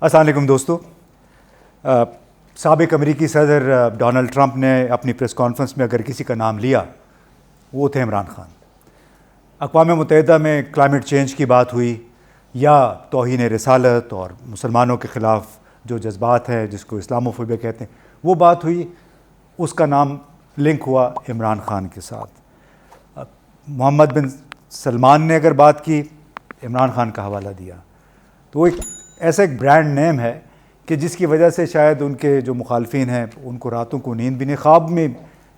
السلام علیکم دوستو. سابق امریکی صدر ڈونلڈ ٹرمپ نے اپنی پریس کانفرنس میں اگر کسی کا نام لیا وہ تھے عمران خان. اقوام متحدہ میں کلائمیٹ چینج کی بات ہوئی یا توہین رسالت اور مسلمانوں کے خلاف جو جذبات ہیں جس کو اسلاموفوبیا کہتے ہیں وہ بات ہوئی، اس کا نام لنک ہوا عمران خان کے ساتھ. محمد بن سلمان نے اگر بات کی، عمران خان کا حوالہ دیا، تو وہ ایسا ایک برانڈ نیم ہے کہ جس کی وجہ سے شاید ان کے جو مخالفین ہیں ان کو راتوں کو نیند بھی نہیں، خواب میں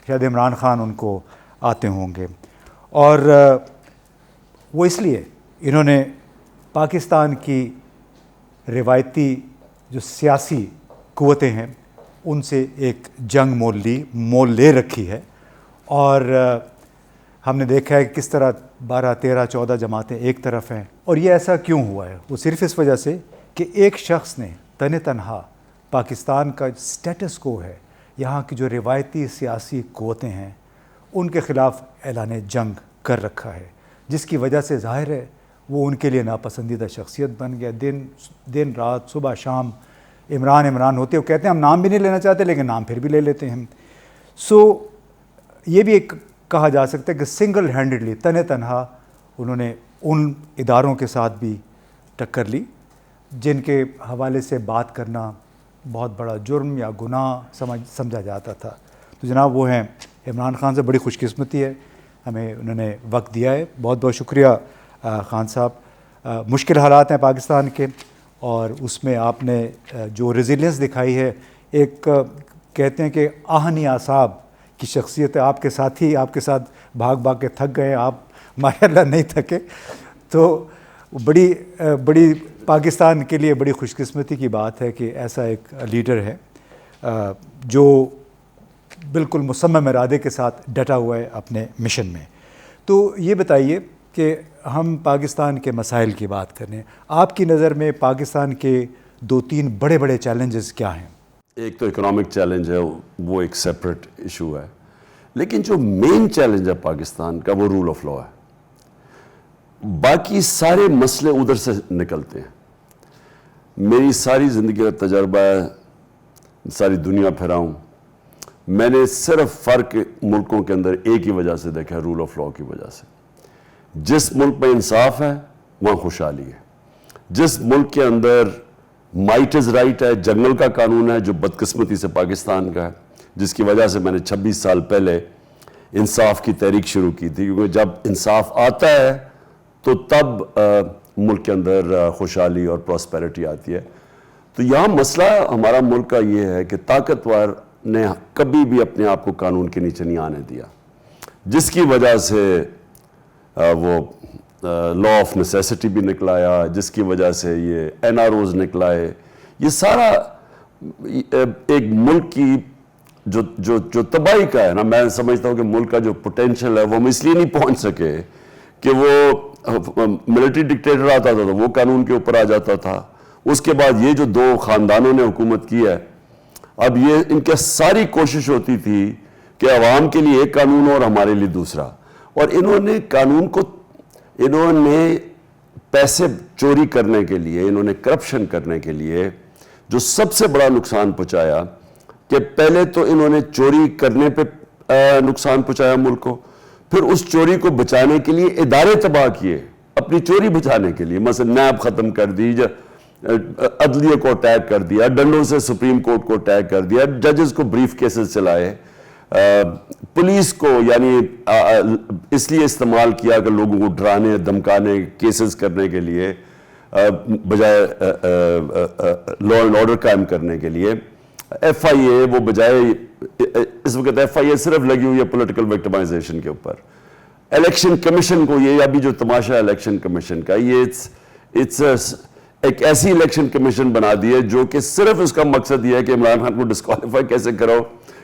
شاید عمران خان ان کو آتے ہوں گے. اور وہ اس لیے انہوں نے پاکستان کی روایتی جو سیاسی قوتیں ہیں ان سے ایک جنگ مول لے رکھی ہے. اور ہم نے دیکھا ہے کس طرح 12 13 14 جماعتیں ایک طرف ہیں. اور یہ ایسا کیوں ہوا ہے؟ وہ صرف اس وجہ سے کہ ایک شخص نے تنہا پاکستان کا سٹیٹس کو ہے، یہاں کی جو روایتی سیاسی قوتیں ہیں ان کے خلاف اعلان جنگ کر رکھا ہے، جس کی وجہ سے ظاہر ہے وہ ان کے لیے ناپسندیدہ شخصیت بن گیا. دن رات صبح شام عمران ہوتے وہ کہتے ہیں ہم نام بھی نہیں لینا چاہتے لیکن نام پھر بھی لے لیتے ہیں. یہ بھی ایک کہا جا سکتا ہے کہ سنگل ہینڈڈلی تنہا انہوں نے ان اداروں کے ساتھ بھی ٹکر لی جن کے حوالے سے بات کرنا بہت بڑا جرم یا گناہ سمجھا جاتا تھا. تو جناب وہ ہیں عمران خان سے. بڑی خوش قسمتی ہے ہمیں انہوں نے وقت دیا ہے. بہت بہت شکریہ خان صاحب. مشکل حالات ہیں پاکستان کے اور اس میں آپ نے جو ریزیلینس دکھائی ہے، ایک کہتے ہیں کہ آہنی اعصاب کی شخصیت ہے. آپ کے ساتھی آپ کے ساتھ بھاگ کے تھک گئے، آپ ماشاء اللہ نہیں تھکے. تو بڑی پاکستان کے لیے بڑی خوش قسمتی کی بات ہے کہ ایسا ایک لیڈر ہے جو بالکل مصمم ارادے کے ساتھ ڈٹا ہوا ہے اپنے مشن میں. تو یہ بتائیے کہ ہم پاکستان کے مسائل کی بات کریں، آپ کی نظر میں پاکستان کے 2-3 بڑے چیلنجز کیا ہیں؟ ایک تو اکنامک چیلنج ہے، وہ ایک سیپریٹ ایشو ہے، لیکن جو مین چیلنج ہے پاکستان کا وہ رول آف لا ہے. باقی سارے مسئلے ادھر سے نکلتے ہیں. میری ساری زندگی کا تجربہ ہے، ساری دنیا پھرا ہوں، میں نے صرف فرق ملکوں کے اندر ایک ہی وجہ سے دیکھا ہے، رول آف لا کی وجہ سے. جس ملک میں انصاف ہے وہاں خوشحالی ہے. جس ملک کے اندر مائٹ از رائٹ ہے، جنگل کا قانون ہے، جو بدقسمتی سے پاکستان کا ہے، جس کی وجہ سے میں نے 26 سال پہلے انصاف کی تحریک شروع کی تھی، کیونکہ جب انصاف آتا ہے تو تب ملک کے اندر خوشحالی اور پراسپیرٹی آتی ہے. تو یہاں مسئلہ ہمارا ملک کا یہ ہے کہ طاقتور نے کبھی بھی اپنے آپ کو قانون کے نیچے نہیں آنے دیا، جس کی وجہ سے وہ لا آف نیسیسٹی بھی نکلایا، جس کی وجہ سے یہ NROs نکلائے. یہ سارا ایک ملک کی جو تباہی کا ہے نا. میں سمجھتا ہوں کہ ملک کا جو پوٹینشل ہے وہ ہم اس لیے نہیں پہنچ سکے کہ وہ ملٹری ڈکٹیٹر آتا تھا تو وہ قانون کے اوپر آ جاتا تھا. اس کے بعد یہ جو 2 خاندانوں نے حکومت کی ہے، اب یہ ان کے ساری کوشش ہوتی تھی کہ عوام کے لیے ایک قانون ہو اور ہمارے لیے دوسرا. اور انہوں نے پیسے چوری کرنے کے لیے، انہوں نے کرپشن کرنے کے لیے جو سب سے بڑا نقصان پہنچایا کہ پہلے تو انہوں نے چوری کرنے پہ نقصان پہنچایا ملک کو، پھر اس چوری کو بچانے کے لیے ادارے تباہ کیے اپنی چوری بچانے کے لیے. مثلا نیب ختم کر دی، عدلیہ کو اٹیک کر دیا، ڈنڈوں سے سپریم کورٹ کو اٹیک کر دیا، ججز کو بریف کیسز چلائے، پولیس کو یعنی اس لیے استعمال کیا کہ لوگوں کو ڈرانے دھمکانے کیسز کرنے کے لیے بجائے لا اینڈ آرڈر قائم کرنے کے لیے. FIA وہ بجائے، اس وقت FIA صرف لگی ہوئی ہے پولیٹیکل وکٹمائزیشن کے اوپر. الیکشن کمیشن کو، یہ ابھی جو تماشا ہے الیکشن کمیشن کا، یہ ایک ایسی الیکشن کمیشن بنا دی ہے جو کہ صرف اس کا مقصد یہ ہے کہ عمران خان کو ڈسکوالیفائی کیسے کرو،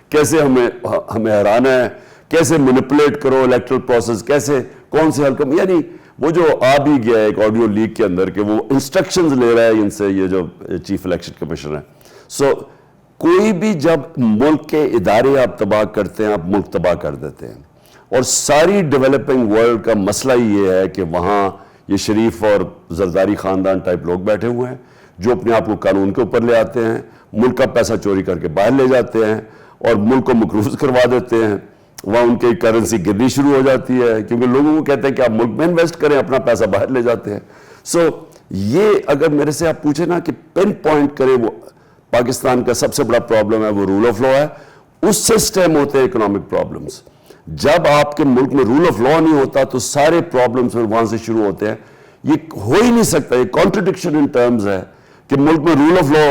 کیسے ہمیں ہرانا ہے، کیسے مینپولیٹ کرو الیکٹرل پروسیس، کیسے کون سے حلقوں میں. یعنی وہ جو آ بھی گیا ہے ایک آڈیو لیک کے اندر کہ وہ انسٹرکشنز لے رہا ہے ان سے، یہ جو چیف الیکشن کمیشنر ہے. کوئی بھی جب ملک کے ادارے آپ تباہ کرتے ہیں آپ ملک تباہ کر دیتے ہیں. اور ساری ڈیولپنگ ورلڈ کا مسئلہ یہ ہے کہ وہاں یہ شریف اور زرداری خاندان ٹائپ لوگ بیٹھے ہوئے ہیں جو اپنے آپ کو قانون کے اوپر لے آتے ہیں, ملک کا پیسہ چوری کر کے باہر لے جاتے ہیں اور ملک کو مقروض کروا دیتے ہیں. وہاں ان کی کرنسی گرنی شروع ہو جاتی ہے کیونکہ لوگوں کو کہتے ہیں کہ آپ ملک میں انویسٹ کریں, اپنا پیسہ باہر لے جاتے ہیں. سو یہ اگر میرے سے آپ پوچھیں نا کہ پن پوائنٹ کریں, وہ پاکستان کا سب سے بڑا پرابلم ہے وہ رول آف لا ہے. اس سے سٹیم ہوتے ہیں اکنامک پرابلمز. جب آپ کے ملک میں رول آف لا نہیں ہوتا تو سارے پرابلمز وہاں سے شروع ہوتے ہیں. یہ ہو ہی نہیں سکتا, یہ کانٹرڈکشن ان ٹرمز ہے کہ ملک میں رول آف لا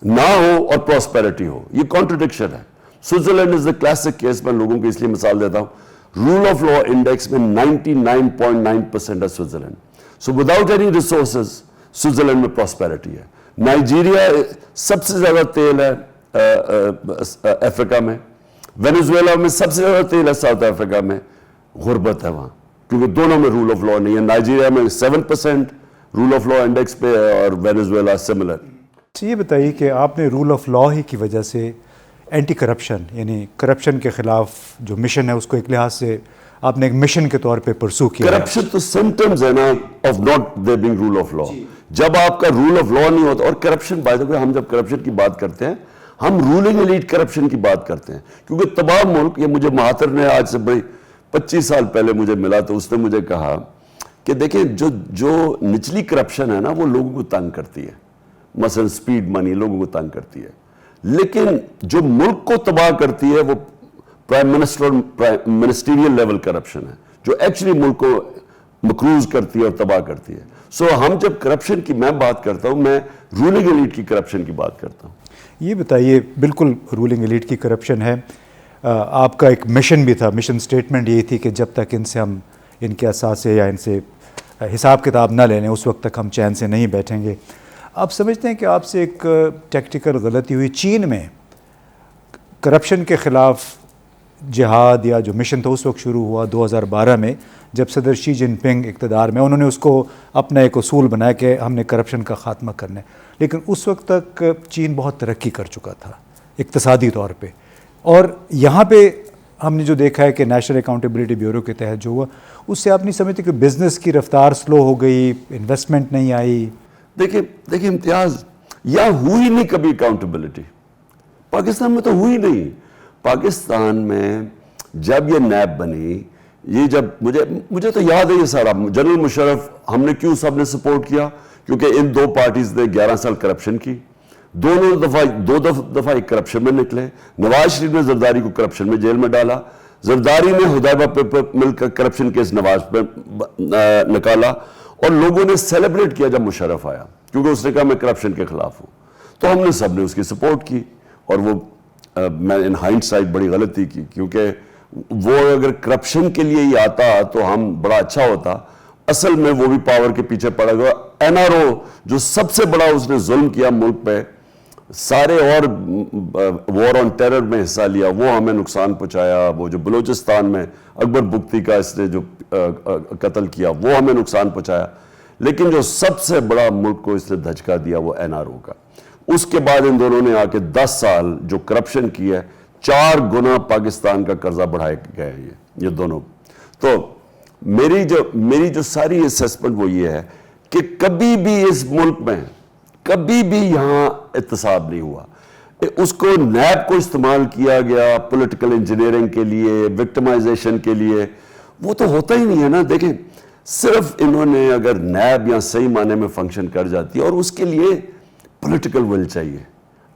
نہ ہو اور پراسپیرٹی ہو. یہ کانٹرڈکشن ہے. Switzerland is the classic case. میں لوگوں کو اس لیے مثال دیتا ہوں, رول آف لا انڈیکس میں 99.9% ہے Switzerland. So without any resources Switzerland میں پراسپیرٹی ہے. نائجیریا سب سے زیادہ تیل ہے افریقہ میں. وینزویلا میں سب سے زیادہ تیل ہے ساؤتھ افریقہ میں. غربت ہے وہاں کیونکہ دونوں میں رول آف لا نہیں ہے. نائجیریا میں 7% رول آف لا انڈیکس پہ اور وینزویلا سملر. یہ بتائیے کہ آپ نے رول آف لا ہی کی وجہ سے اینٹی کرپشن یعنی کرپشن کے خلاف جو مشن ہے اس کو ایک لحاظ سے آپ نے ایک مشن کے طور پہ پرسو کیا. کرپشن تو سمپٹمز ہے نا of not there being rule of law. جب آپ کا رول آف لا نہیں ہوتا, اور کرپشن بائی دا وے ہم جب کرپشن کی بات کرتے ہیں ہم رولنگ ایلیٹ کرپشن کی بات کرتے ہیں کیونکہ تمام ملک, یہ مجھے مہاتر نے آج سے بھائی 25 سال پہلے مجھے ملا تو اس نے مجھے کہا کہ دیکھیں جو نچلی کرپشن ہے نا وہ لوگوں کو تنگ کرتی ہے. مثلا سپیڈ منی لوگوں کو تنگ کرتی ہے, لیکن جو ملک کو تباہ کرتی ہے وہ پرائم منسٹر اور منسٹیریل لیول کرپشن ہے جو ایکچولی ملک کو مقروض کرتی ہے اور تباہ کرتی ہے. سو ہم جب کرپشن کی میں بات کرتا ہوں میں رولنگ ایلیٹ کی کرپشن کی بات کرتا ہوں. یہ بتائیے, بالکل رولنگ ایلیٹ کی کرپشن ہے. آپ کا ایک مشن بھی تھا, مشن سٹیٹمنٹ یہی تھی کہ جب تک ان سے ہم ان کے اثاثے یا ان سے حساب کتاب نہ لے لیں اس وقت تک ہم چین سے نہیں بیٹھیں گے. آپ سمجھتے ہیں کہ آپ سے ایک ٹیکٹیکل غلطی ہوئی. چین میں کرپشن کے خلاف جہاد یا جو مشن تھا اس وقت شروع ہوا 2012 میں جب صدر شی جن پنگ اقتدار میں, انہوں نے اس کو اپنا ایک اصول بنایا کہ ہم نے کرپشن کا خاتمہ کرنا ہے. لیکن اس وقت تک چین بہت ترقی کر چکا تھا اقتصادی طور پہ, اور یہاں پہ ہم نے جو دیکھا ہے کہ نیشنل اکاؤنٹیبلٹی بیورو کے تحت جو ہوا اس سے آپ نہیں سمجھتے کہ بزنس کی رفتار سلو ہو گئی, انویسٹمنٹ نہیں آئی؟ دیکھیں امتیاز, یا ہوئی نہیں کبھی اکاؤنٹیبلٹی پاکستان میں, تو ہوئی نہیں. پاکستان میں جب یہ نیب بنی, یہ جب مجھے تو یاد ہے یہ سارا, جنرل مشرف ہم نے کیوں سب نے سپورٹ کیا کیونکہ ان دو پارٹیز نے 11 سال کرپشن کی, دو دفعہ ایک کرپشن میں نکلے. نواز شریف نے زرداری کو کرپشن میں جیل میں ڈالا, زرداری نے حدیبہ پہ مل کر کرپشن کیس نواز پہ نکالا, اور لوگوں نے سیلیبریٹ کیا جب مشرف آیا کیونکہ اس نے کہا میں کرپشن کے خلاف ہوں. تو ہم نے سب نے اس کی سپورٹ کی, اور وہ میں ان ہائنڈ سائٹ بڑی غلطی کی کیونکہ وہ اگر کرپشن کے لیے ہی آتا تو ہم بڑا اچھا ہوتا. اصل میں وہ بھی پاور کے پیچھے پڑا گیا. این آر او جو سب سے بڑا اس نے ظلم کیا ملک پہ, سارے اور وار آن ٹیرر میں حصہ لیا, وہ ہمیں نقصان پہنچایا. وہ جو بلوچستان میں اکبر بگٹی کا اس نے جو قتل کیا وہ ہمیں نقصان پہنچایا. لیکن جو سب سے بڑا ملک کو اس نے دھچکا دیا وہ این آر او کا. اس کے بعد ان دونوں نے آ کے 10 سال جو کرپشن کی ہے 4 گنا پاکستان کا قرضہ بڑھائے گئے ہیں یہ دونوں. تو میری جو ساری اسیسمنٹ وہ یہ ہے کہ کبھی بھی اس ملک میں کبھی بھی یہاں احتساب نہیں ہوا. اس کو نیب کو استعمال کیا گیا پولیٹیکل انجینئرنگ کے لیے, وکٹمائزیشن کے لیے. وہ تو ہوتا ہی نہیں ہے نا. دیکھیں صرف انہوں نے اگر نیب یا صحیح معنی میں فنکشن کر جاتی ہے, اور اس کے لیے پولیٹیکل ول چاہیے,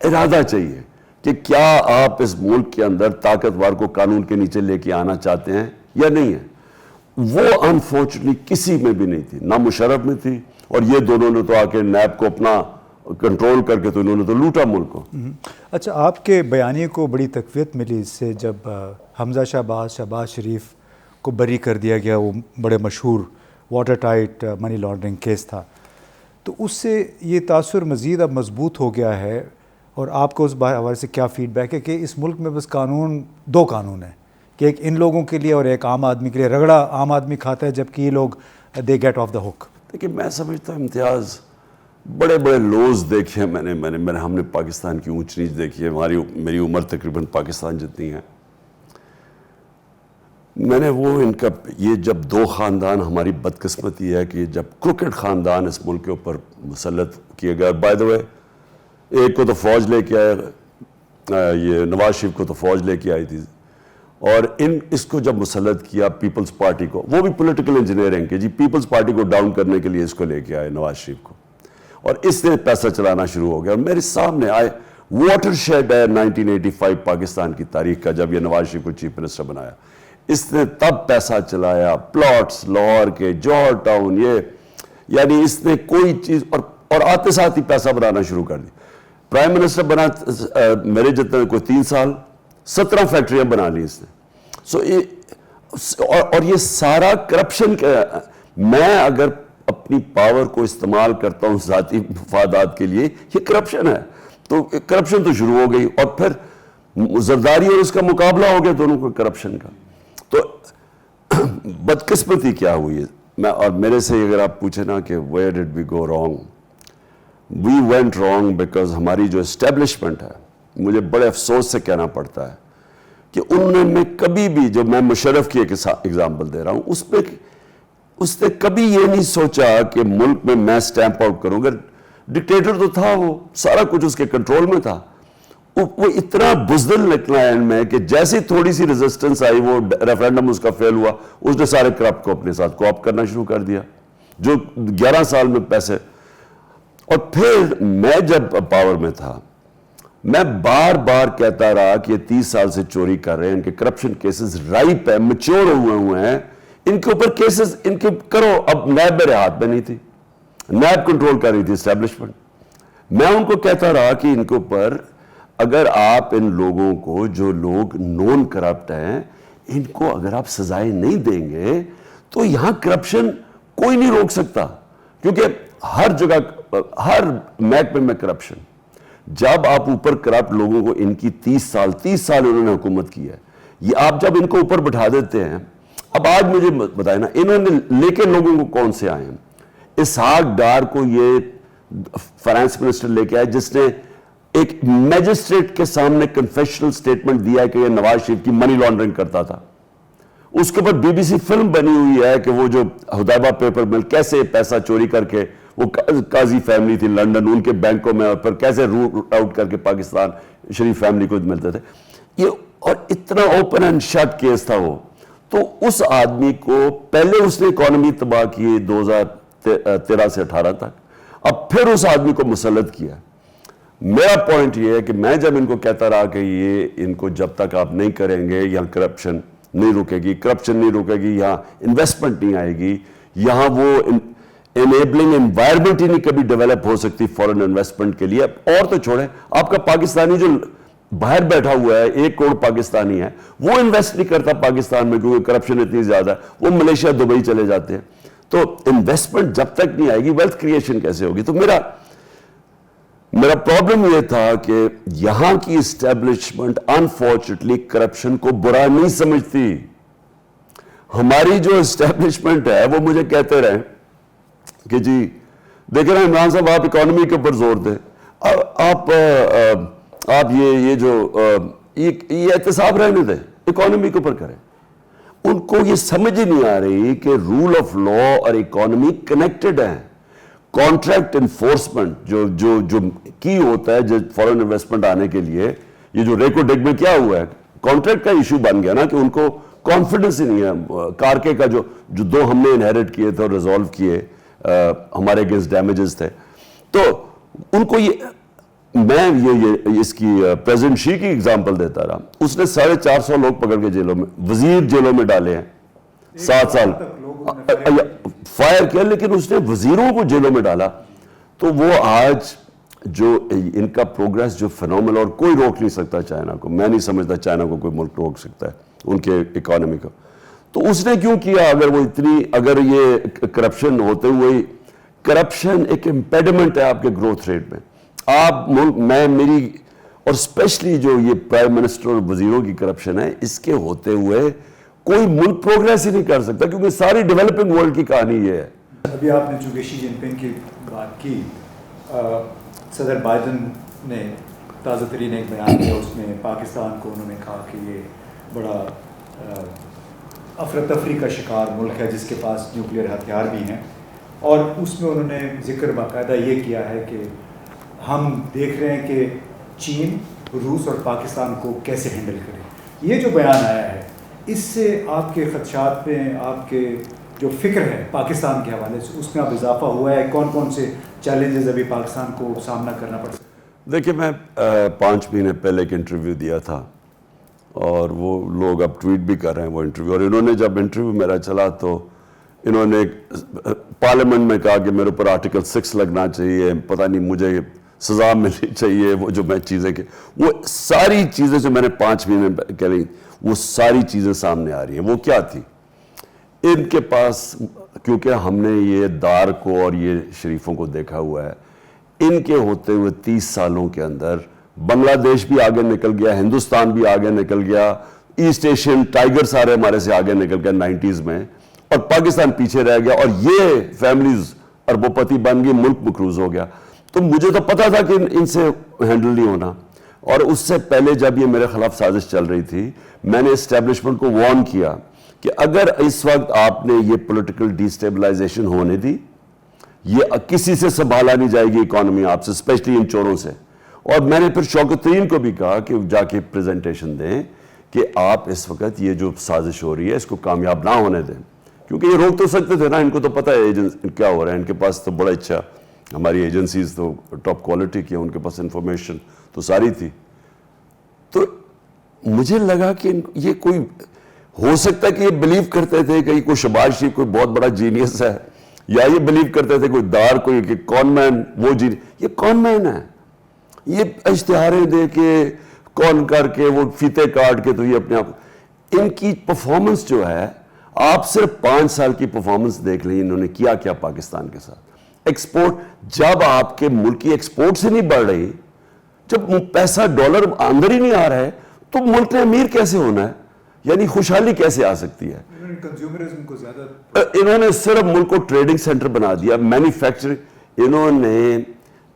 ارادہ چاہیے کہ کیا آپ اس ملک کے اندر طاقتور کو قانون کے نیچے لے کے آنا چاہتے ہیں یا نہیں ہے. وہ انفارچونیٹلی کسی میں بھی نہیں تھی, نہ مشرف میں تھی, اور یہ دونوں نے تو آ کے نیب کو اپنا کنٹرول کر کے تو انہوں نے تو لوٹا ملک کو. اچھا, آپ کے بیانیے کو بڑی تقویت ملی اس سے جب حمزہ شہباز شریف کو بری کر دیا گیا, وہ بڑے مشہور water tight money laundering case تھا. تو اس سے یہ تاثر مزید اب مضبوط ہو گیا ہے, اور آپ کو اس حوالے سے کیا فیڈ بیک ہے کہ اس ملک میں بس دو قانون ہیں کہ ایک ان لوگوں کے لیے اور ایک عام آدمی کے لیے. رگڑا عام آدمی کھاتا ہے جبکہ یہ لوگ دے گیٹ آف دا ہک. دیکھیں میں سمجھتا ہوں امتیاز, بڑے بڑے لوز دیکھے ہیں ہم نے پاکستان کی اونچ نیچ دیکھی ہے. میری عمر تقریباً پاکستان جتنی ہے. میں نے وہ ان کا یہ جب دو خاندان, ہماری بدقسمتی ہے کہ جب کرکٹ خاندان اس ملک کے اوپر مسلط کیے گئے, بائی دا وے ایک کو تو فوج لے کے آئے, یہ نواز شریف کو تو فوج لے کے آئی تھی, اور اس کو جب مسلط کیا پیپلز پارٹی کو, وہ بھی پولیٹیکل انجینئرنگ کے, جی پیپلز پارٹی کو ڈاؤن کرنے کے لیے اس کو لے کے آئے نواز شریف کو, اور اس نے پیسہ چلانا شروع ہو گیا. اور میرے سامنے آئے واٹر شیڈ ہے 1985 پاکستان کی تاریخ کا, جب یہ نواز شریف کو چیف منسٹر بنایا, اس نے تب پیسہ چلایا, پلاٹس لاہور کے, جوہر ٹاؤن, یہ یعنی اس نے کوئی چیز, اور آتے ساتھ ہی پیسہ بنانا شروع کر دی. پرائم منسٹر بنا میرے جتنے کوئی 3 سال 17 فیکٹریاں بنا لی اس نے. اور یہ سارا کرپشن کا, میں اگر اپنی پاور کو استعمال کرتا ہوں ذاتی مفادات کے لیے, یہ کرپشن ہے. تو کرپشن تو شروع ہو گئی, اور پھر زرداری اور اس کا مقابلہ ہو گیا دونوں کو کرپشن کا. تو بدقسمتی کیا ہوئی ہے, اور میرے سے اگر آپ پوچھیں نا کہ where did we go wrong, we went wrong because ہماری جو اسٹیبلشمنٹ ہے, مجھے بڑے افسوس سے کہنا پڑتا ہے کہ انہوں نے کبھی بھی, جو میں مشرف کی ایک ایگزامپل دے رہا ہوں, اس نے کبھی یہ نہیں سوچا کہ ملک میں میں سٹیمپ آؤٹ کروں گا. ڈکٹیٹر تو تھا, وہ سارا کچھ اس کے کنٹرول میں تھا, وہ اتنا بزدل نکلا ہے ان میں کہ جیسی تھوڑی سی ریزسٹنس آئی, وہ ریفرینڈم اس کا فیل ہوا, اس نے سارے کرپٹ کو اپنے ساتھ کوآپ کرنا شروع کر دیا, جو 11 سال میں پیسے. اور پھر میں جب پاور میں تھا, میں بار بار کہتا رہا کہ یہ 30 سال سے چوری کر رہے ہیں, ان کے کرپشن کیسز رائپ ہیں, میچور ہوئے ہیں, ان کے اوپر کیسز ان کے کرو. اب نیب میرے ہاتھ میں نہیں تھی, نیب کنٹرول کر رہی تھی اسٹیبلشمنٹ. میں ان کو کہتا رہا کہ ان کے اوپر اگر آپ ان لوگوں کو, جو لوگ نون کرپٹ ہیں, ان کو اگر آپ سزائیں نہیں دیں گے تو یہاں کرپشن کوئی نہیں روک سکتا, کیونکہ ہر جگہ, ہر محکمے میں کرپشن. جب آپ اوپر کرپٹ لوگوں کو, ان کی 30 سال انہوں نے حکومت کی ہے, یہ آپ جب ان کو اوپر بٹھا دیتے ہیں. اب آج مجھے بتائیں نا, انہوں نے لے کے لوگوں کو کون سے آئے ہیں. اسحاق ڈار کو یہ فائنانس منسٹر لے کے آئے, جس نے ایک میجسٹریٹ کے سامنے کنفیشنل سٹیٹمنٹ دیا ہے کہ یہ نواز شریف کی منی لانڈرنگ کرتا تھا. اس کے اوپر BBC فلم بنی ہوئی ہے کہ وہ جو حدیبہ پیپر مل کیسے پیسہ چوری کر کے, وہ قاضی فیملی تھی لنڈن, ان کے بینکوں میں, اور پھر کیسے روٹ آؤٹ کر کے پاکستان شریف فیملی کو ملتے تھے. یہ اور اتنا اوپن اینڈ شٹ کیس تھا وہ. تو اس آدمی کو پہلے اس نے اکانومی تباہ کی 2013 سے 18 تک, اب پھر اس آدمی کو مسلط کیا. میرا پوائنٹ یہ ہے کہ میں جب ان کو کہتا رہا کہ یہ ان کو جب تک آپ نہیں کریں گے, یہاں کرپشن نہیں رکے گی, یہاں انویسٹمنٹ نہیں آئے گی, یہاں وہ انیبلنگ انوائرمنٹ ہی نہیں کبھی ڈیولپ ہو سکتی فورن انویسٹمنٹ کے لیے. اور تو چھوڑیں, آپ کا پاکستانی جو باہر بیٹھا ہوا ہے, 1 کروڑ پاکستانی ہے, وہ انویسٹ نہیں کرتا پاکستان میں کیونکہ کرپشن اتنی زیادہ ہے, وہ ملیشیا دبئی چلے جاتے ہیں. تو انویسٹمنٹ جب تک نہیں آئے گی, ویلتھ کریشن کیسے ہوگی. تو میرا پرابلم یہ تھا کہ یہاں کی اسٹیبلشمنٹ انفارچونیٹلی کرپشن کو برا نہیں سمجھتی. ہماری جو اسٹیبلشمنٹ ہے وہ مجھے کہتے رہے کہ جی دیکھیں نا عمران صاحب, آپ اکانومی کے اوپر زور دیں, آپ یہ جو یہ احتساب رہنے دیں, اکانومی کے اوپر کریں. ان کو یہ سمجھ نہیں آ رہی کہ رول آف لا اور اکانومی کنیکٹڈ ہیں. کانٹریکٹ انفورسمنٹ جو کی ہوتا ہے جو فورن انویسٹمنٹ آنے کے لیے, یہ جو ریکو ڈیگ میں کیا ہوا ہے, کانٹریکٹ کا ایشو بن گیا نا کہ ان کو کانفیڈنس ہی نہیں ہے. کارکے کا جو 2 ہم نے انہیریٹ کیے تھے اور ریزالو کیے, ہمارے اگینسٹ ڈیمیجز تھے, تو ان کو میں اس کی پریزیڈنٹ شی کی اگزامپل دیتا رہا. اس نے 450 لوگ پکڑ کے جیلوں میں, وزیر جیلوں میں ڈالے ہیں, 7 سال فائر کیا, لیکن اس نے وزیروں کو جیلوں میں ڈالا. تو وہ آج جو ان کا پروگریس جو فینومنل, اور کوئی روک نہیں سکتا چائنا کو. میں نہیں سمجھتا چائنا کو کوئی ملک روک سکتا ہے ان کے اکانومی کو. تو اس نے کیوں کیا, اگر یہ کرپشن ہوتے ہوئے, کرپشن ایک امپیڈمنٹ ہے آپ کے گروتھ ریٹ میں. آپ میری اور اسپیشلی جو یہ پرائم منسٹر اور وزیروں کی کرپشن ہے, اس کے ہوتے ہوئے کوئی ملک پروگریس ہی نہیں کر سکتا, کیونکہ ساری ڈیولپنگ ورلڈ کی کہانی یہ ہے. ابھی آپ نے چونکہ شی جن پنگ کی بات کی, صدر بائیڈن نے تازہ ترین ایک بیان دیا, اس میں پاکستان کو انہوں نے کہا کہ یہ بڑا افراتفری کا شکار ملک ہے جس کے پاس نیوکلیئر ہتھیار بھی ہیں، اور اس میں انہوں نے ذکر باقاعدہ یہ کیا ہے کہ ہم دیکھ رہے ہیں کہ چین، روس اور پاکستان کو کیسے ہینڈل کرے. یہ جو بیان آیا ہے اس سے آپ کے خدشات میں، آپ کے جو فکر ہے پاکستان کے حوالے سے، اس میں اب اضافہ ہوا ہے؟ کون کون سے چیلنجز ابھی پاکستان کو سامنا کرنا پڑ سکتا ہے؟ دیکھیں، میں 5 مہینے پہلے ایک انٹرویو دیا تھا اور وہ لوگ اب ٹویٹ بھی کر رہے ہیں وہ انٹرویو، اور انہوں نے جب انٹرویو میرا چلا تو انہوں نے پارلیمنٹ میں کہا کہ میرے اوپر آرٹیکل 6 لگنا چاہیے، پتہ نہیں مجھے سزا ملنی چاہیے، وہ جو میں چیزیں کہ وہ ساری چیزیں جو میں نے 5 مہینے کہہ رہی وہ ساری چیزیں سامنے آ رہی ہیں. وہ کیا تھی؟ ان کے پاس، کیونکہ ہم نے یہ دار کو اور یہ شریفوں کو دیکھا ہوا ہے، ان کے ہوتے ہوئے 30 سالوں کے اندر بنگلہ دیش بھی آگے نکل گیا، ہندوستان بھی آگے نکل گیا، ایسٹ ایشین ٹائیگر سارے ہمارے سے آگے نکل گیا 90s میں، اور پاکستان پیچھے رہ گیا، اور یہ فیملیز اربوں پتی بن گئی، ملک مقروض ہو گیا. تو مجھے تو پتا تھا کہ ان سے ہینڈل نہیں ہونا، اور اس سے پہلے جب یہ میرے خلاف سازش چل رہی تھی میں نے اسٹیبلشمنٹ کو وارن کیا کہ اگر اس وقت آپ نے یہ پولیٹیکل ڈیسٹیبلائزیشن ہونے دی، یہ کسی سے سنبھالا نہیں جائے گی اکانومی آپ سے، اسپیشلی ان چوروں سے. اور میں نے پھر شوکت ترین کو بھی کہا کہ جا کے پریزنٹیشن دیں کہ آپ اس وقت یہ جو سازش ہو رہی ہے اس کو کامیاب نہ ہونے دیں، کیونکہ یہ روک تو سکتے تھے نا، ان کو تو پتہ ہے کیا ہو رہا ہے، ان کے پاس تو بڑا اچھا، ہماری ایجنسیز تو ٹاپ کوالٹی کی ہیں، ان کے پاس انفارمیشن تو ساری تھی. تو مجھے لگا کہ یہ کوئی ہو سکتا ہے کہ یہ بلیو کرتے تھے کہ کوئی شہباز شریف کوئی بہت بڑا جینیس ہے، یا یہ بلیو کرتے تھے کوئی دار کوئی کہ کون مین وہ یہ کون مین ہے، یہ اشتہاریں دے کے کون کر کے وہ فیتے کاٹ کے تو یہ اپنے آپ ان کی پرفارمنس جو ہے، آپ صرف 5 سال کی پرفارمنس دیکھ لیں انہوں نے کیا کیا پاکستان کے ساتھ. ایکسپورٹ، جب آپ کے ملک کی ایکسپورٹ سے نہیں بڑھ رہی، جب پیسہ ڈالر اندر ہی نہیں آ رہا ہے تو ملک نے امیر کیسے ہونا ہے، یعنی خوشحالی کیسے آ سکتی ہے؟ کنزیومرزم کو زیادہ انہوں نے صرف ملک کو ٹریڈنگ سینٹر بنا دیا، مینوفیکچرنگ، انہوں نے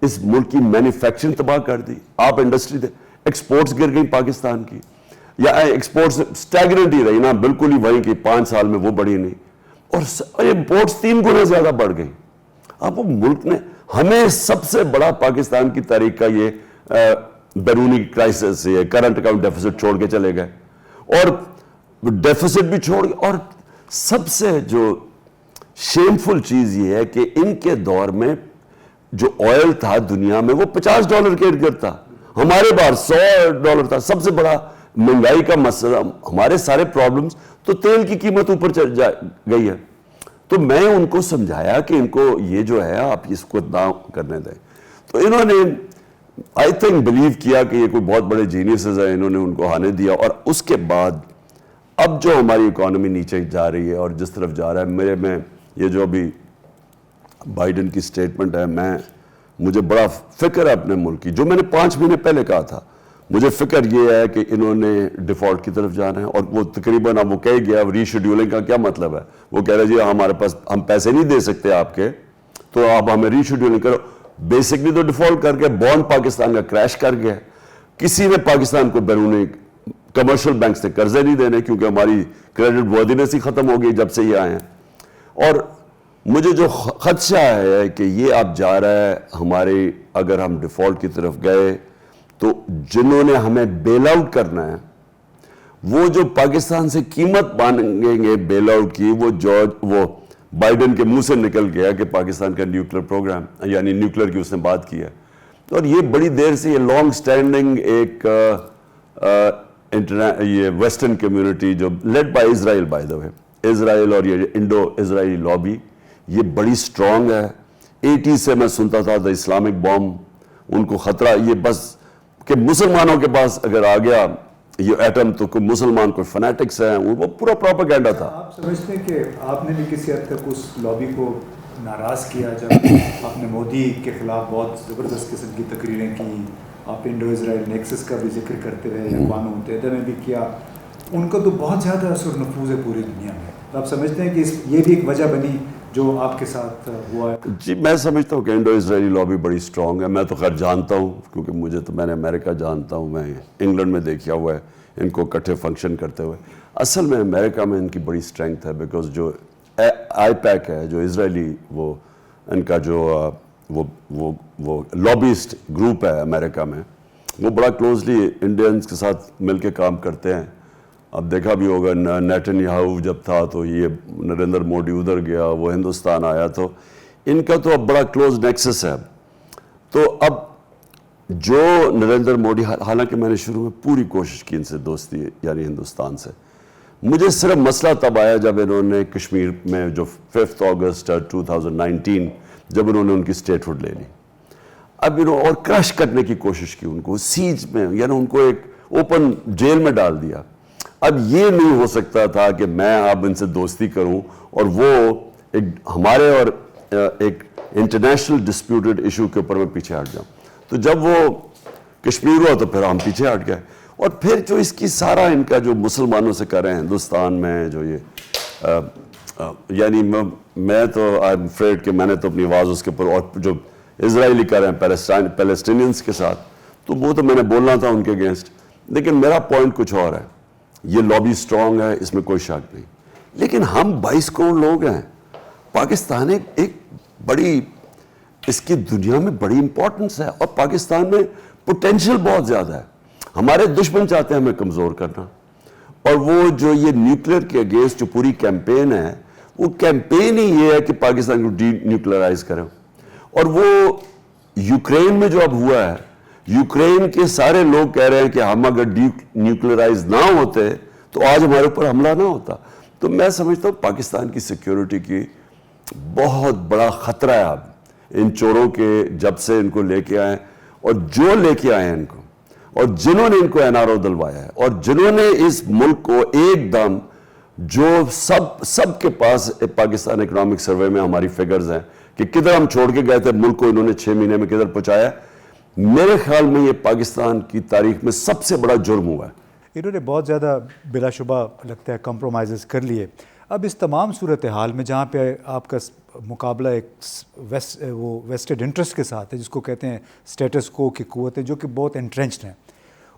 اس ملک کی مینوفیکچرنگ تباہ کر دی. آپ انڈسٹری دے، ایکسپورٹس گر گئی پاکستان کی، یا ایکسپورٹس سٹیگننٹ ہی رہی نا، بالکل ہی وہیں کی 5 سال میں وہ بڑھی نہیں، اور امپورٹس 3 گنا زیادہ بڑھ گئی. اب وہ ملک نے ہمیں سب سے بڑا پاکستان کی تاریخ کا یہ بیرونی کرائسس، یہ کرنٹ اکاؤنٹ ڈیفیسٹ چھوڑ کے چلے گئے، اور ڈیفیسٹ بھی چھوڑ گئے. اور سب سے جو شیمفل چیز یہ ہے کہ ان کے دور میں جو آئل تھا دنیا میں وہ $50 کے ارد گرد تھا، ہمارے باہر $100 تھا. سب سے بڑا مہنگائی کا مسئلہ، ہمارے سارے پرابلمز، تو تیل کی قیمت اوپر چل گئی ہے. تو میں ان کو سمجھایا کہ ان کو یہ جو ہے آپ اس کو نہ کرنے دیں. تو انہوں نے آئی تھنک بلیو کیا کہ یہ کوئی بہت بڑے جینیسز ہیں، انہوں نے ان کو آنے دیا. اور اس کے بعد اب جو ہماری اکانومی نیچے جا رہی ہے اور جس طرف جا رہا ہے، میں یہ جو ابھی بائیڈن کی سٹیٹمنٹ ہے، مجھے بڑا فکر ہے اپنے ملک کی، جو میں نے 5 مہینے پہلے کہا تھا. مجھے فکر یہ ہے کہ انہوں نے ڈیفالٹ کی طرف جانا ہے، اور وہ تقریباً اب وہ کہہ گیا ری شیڈیولنگ کا کیا مطلب ہے، وہ کہہ رہے جی ہمارے پاس ہم پیسے نہیں دے سکتے آپ کے، تو آپ ہمیں ری شیڈیولنگ کرو. بیسکلی تو ڈیفالٹ کر کے بانڈ پاکستان کا کریش کر گیا. کسی نے پاکستان کو بیرونی کمرشل بینک سے قرضے نہیں دینے، کیونکہ ہماری کریڈٹ وردینس ہی ختم ہو گئی جب سے یہ آئے ہیں. اور مجھے جو خدشہ ہے کہ یہ اب جا رہا ہے ہمارے، اگر ہم ڈیفالٹ کی طرف گئے تو جنہوں نے ہمیں بیل آؤٹ کرنا ہے، وہ جو پاکستان سے قیمت مانگیں گے بیل آؤٹ کی، وہ بائیڈن کے منہ سے نکل گیا کہ پاکستان کا نیوکلیر پروگرام، یعنی نیوکلیر کی اس نے بات کی ہے. اور یہ بڑی دیر سے یہ لانگ سٹینڈنگ ایک یہ ویسٹرن کمیونٹی جو led by Israel, by the way Israel, اور یہ انڈو اسرائیلی لابی یہ بڑی سٹرونگ ہے. 80 سے میں سنتا تھا دا اسلامک بوم، ان کو خطرہ یہ بس کہ مسلمانوں کے پاس اگر آ گیا یہ ایٹم تو کوئی مسلمان کوئی فنیٹکس ہیں، وہ پورا پروپیگنڈا تھا. آپ سمجھتے ہیں کہ آپ نے بھی کسی حد تک اس لابی کو ناراض کیا جب آپ نے مودی کے خلاف بہت زبردست قسم کی تقریریں کی، آپ انڈو اسرائیل نیکسس کا بھی ذکر کرتے رہے، اقوام متحدہ میں بھی کیا، ان کا تو بہت زیادہ اثر و نفوذ ہے پوری دنیا میں. آپ سمجھتے ہیں کہ یہ بھی ایک وجہ بنی جو آپ کے ساتھ ہوا ہے؟ جی میں سمجھتا ہوں کہ انڈو اسرائیلی لابی بڑی سٹرونگ ہے. میں تو خیر جانتا ہوں، کیونکہ میں نے امریکہ جانتا ہوں، میں انگلینڈ میں دیکھا ہوا ہے ان کو اکٹھے فنکشن کرتے ہوئے. اصل میں امریکہ میں ان کی بڑی اسٹرینگتھ ہے، بیکاز جو آئی پیک ہے، جو اسرائیلی وہ ان کا جو وہ لابیسٹ گروپ ہے امریکہ میں، وہ بڑا کلوزلی انڈینز کے ساتھ مل کے کام کرتے ہیں. اب دیکھا بھی ہوگا نیتن یاہو جب تھا تو یہ نریندر موڈی ادھر گیا، وہ ہندوستان آیا، تو ان کا تو اب بڑا کلوز نیکسس ہے. تو اب جو نریندر موڈی، حالانکہ میں نے شروع میں پوری کوشش کی ان سے دوستی، یعنی ہندوستان سے، مجھے صرف مسئلہ تب آیا جب انہوں نے کشمیر میں جو 5 اگست 2019 جب انہوں نے ان کی اسٹیٹ ہوڈ لے لی، اب انہوں اور کرش کرنے کی کوشش کی، ان کو سیج میں، یعنی ان کو ایک اوپن جیل میں ڈال دیا. اب یہ نہیں ہو سکتا تھا کہ میں اب ان سے دوستی کروں اور وہ ایک ہمارے اور ایک انٹرنیشنل ڈسپیوٹڈ ایشو کے اوپر میں پیچھے ہٹ جاؤں. تو جب وہ کشمیر ہوا تو پھر ہم پیچھے ہٹ گئے. اور پھر جو اس کی سارا ان کا جو مسلمانوں سے کر رہے ہیں ہندوستان میں، جو یہ یعنی میں تو آئی ایم افریڈ کہ میں نے تو اپنی آواز اس کے اوپر، اور جو اسرائیلی کر رہے ہیں پیلسٹینینز کے ساتھ، تو وہ تو میں نے بولنا تھا ان کے اگینسٹ. لیکن میرا پوائنٹ کچھ اور ہے. یہ لابی اسٹرانگ ہے، اس میں کوئی شک نہیں، لیکن ہم 22 کروڑ لوگ ہیں. پاکستان ایک بڑی، اس کی دنیا میں بڑی امپورٹنس ہے، اور پاکستان میں پوٹینشیل بہت زیادہ ہے. ہمارے دشمن چاہتے ہیں ہمیں کمزور کرنا، اور وہ جو یہ نیوکلیر کے اگینسٹ جو پوری کیمپین ہے، وہ کیمپین ہی یہ ہے کہ پاکستان کو ڈی نیوکلرائز کریں. اور وہ یوکرین میں جو اب ہوا ہے، یوکرین کے سارے لوگ کہہ رہے ہیں کہ ہم اگر ڈی نیوکلرائز نہ ہوتے تو آج ہمارے اوپر حملہ نہ ہوتا. تو میں سمجھتا ہوں پاکستان کی سیکیورٹی کی بہت بڑا خطرہ ہے اب ان چوروں کے، جب سے ان کو لے کے آئے، اور جو لے کے آئے ہیں ان کو، اور جنہوں نے ان کو این آر او دلوایا ہے، اور جنہوں نے اس ملک کو ایک دم، جو سب کے پاس پاکستان اکنامک سروے میں ہماری فگرز ہیں کہ کدھر ہم چھوڑ کے گئے تھے ملک کو، انہوں نے 6 مہینے میں کدھر پہنچایا. میرے خیال میں یہ پاکستان کی تاریخ میں سب سے بڑا جرم ہوا ہے. انہوں نے بہت زیادہ بلا شبہ لگتا ہے کمپرومائزز کر لیے. اب اس تمام صورتحال میں جہاں پہ آپ کا مقابلہ ایک ویسٹڈ انٹرسٹ کے ساتھ ہے، جس کو کہتے ہیں اسٹیٹس کو کی قوتیں، جو کہ بہت انٹرنچڈ ہیں،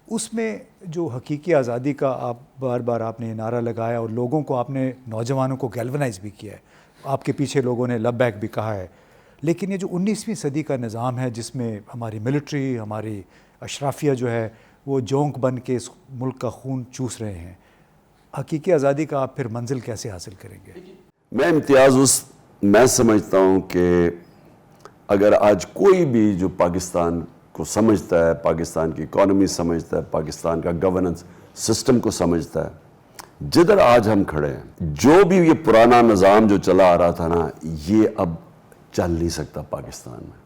اس میں جو حقیقی آزادی کا آپ بار بار آپ نے نعرہ لگایا، اور لوگوں کو آپ نے، نوجوانوں کو گیلونائز بھی کیا ہے، آپ کے پیچھے لوگوں نے لبیک بھی کہا ہے. لیکن یہ جو 19ویں صدی کا نظام ہے، جس میں ہماری ملٹری، ہماری اشرافیہ جو ہے وہ جونک بن کے اس ملک کا خون چوس رہے ہیں، حقیقی آزادی کا آپ پھر منزل کیسے حاصل کریں گے؟ میں سمجھتا ہوں کہ اگر آج کوئی بھی جو پاکستان کو سمجھتا ہے، پاکستان کی اکانومی سمجھتا ہے، پاکستان کا گورننس سسٹم کو سمجھتا ہے، جدھر آج ہم کھڑے ہیں، جو بھی یہ پرانا نظام جو چلا آ رہا تھا نا، یہ اب چل نہیں سکتا پاکستان میں.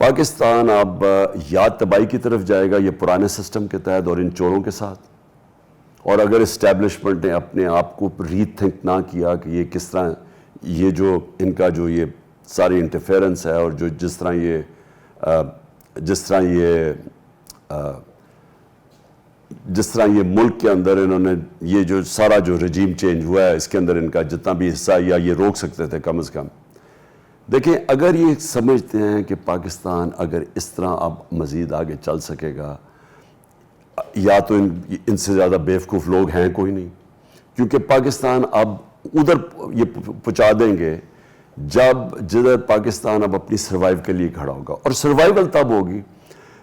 پاکستان اب یا تباہی کی طرف جائے گا یہ پرانے سسٹم کے تحت اور ان چوروں کے ساتھ. اور اگر اسٹیبلشمنٹ نے اپنے آپ کو ری تھنک نہ کیا کہ یہ کس طرح، یہ جو ان کا جو یہ ساری انٹرفیرنس ہے، اور جو جس طرح یہ ملک کے اندر انہوں نے یہ جو سارا جو رجیم چینج ہوا ہے، اس کے اندر ان کا جتنا بھی حصہ یا یہ روک سکتے تھے کم از کم. دیکھیں، اگر یہ سمجھتے ہیں کہ پاکستان اگر اس طرح اب مزید آگے چل سکے گا، یا تو ان سے زیادہ بیوقوف لوگ ہیں کوئی نہیں، کیونکہ پاکستان اب ادھر یہ پہنچا دیں گے جدھر پاکستان اب اپنی سروائیو کے لیے کھڑا ہوگا. اور سروائیول تب ہوگی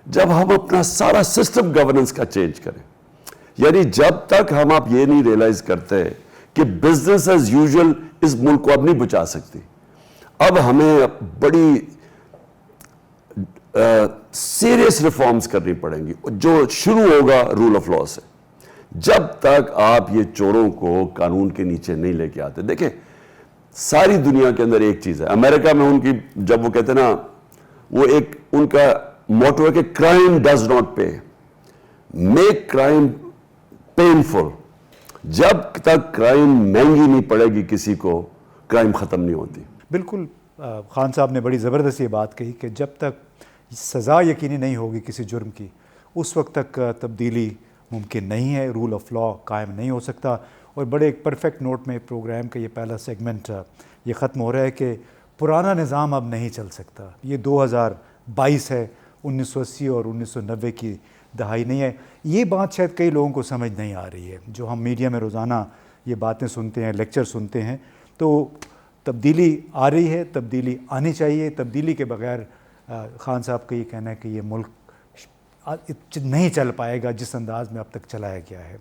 جب ہم اپنا سارا سسٹم گورننس کا چینج کریں. یعنی جب تک ہم آپ یہ نہیں ریئلائز کرتے کہ بزنس ایز یوزول اس ملک کو اب نہیں بچا سکتی، اب ہمیں بڑی سیریس ریفارمز کرنی پڑیں گی، جو شروع ہوگا رول آف لاء سے. جب تک آپ یہ چوروں کو قانون کے نیچے نہیں لے کے آتے. دیکھیں، ساری دنیا کے اندر ایک چیز ہے، امریکہ میں ان کی جب وہ کہتے ہیں نا، وہ ایک ان کا موٹو ہے کہ crime does not pay, make crime painful. جب تک کرائم مہنگی نہیں پڑے گی کسی کو، کرائم ختم نہیں ہوتی. بالکل. خان صاحب نے بڑی زبردست یہ بات کہی کہ جب تک سزا یقینی نہیں ہوگی کسی جرم کی، اس وقت تک تبدیلی ممکن نہیں ہے، رول آف لاء قائم نہیں ہو سکتا. اور بڑے ایک پرفیکٹ نوٹ میں پروگرام کا یہ پہلا سیگمنٹ یہ ختم ہو رہا ہے کہ پرانا نظام اب نہیں چل سکتا. یہ 2022 ہے، 1980 اور 1990 کی دہائی نہیں ہے. یہ بات شاید کئی لوگوں کو سمجھ نہیں آ رہی ہے. جو ہم میڈیا میں روزانہ یہ باتیں سنتے ہیں, لیکچر سنتے ہیں, تو تبدیلی آ رہی ہے, تبدیلی آنی چاہیے. تبدیلی کے بغیر خان صاحب کا یہ کہنا ہے کہ یہ ملک نہیں چل پائے گا جس انداز میں اب تک چلایا گیا ہے.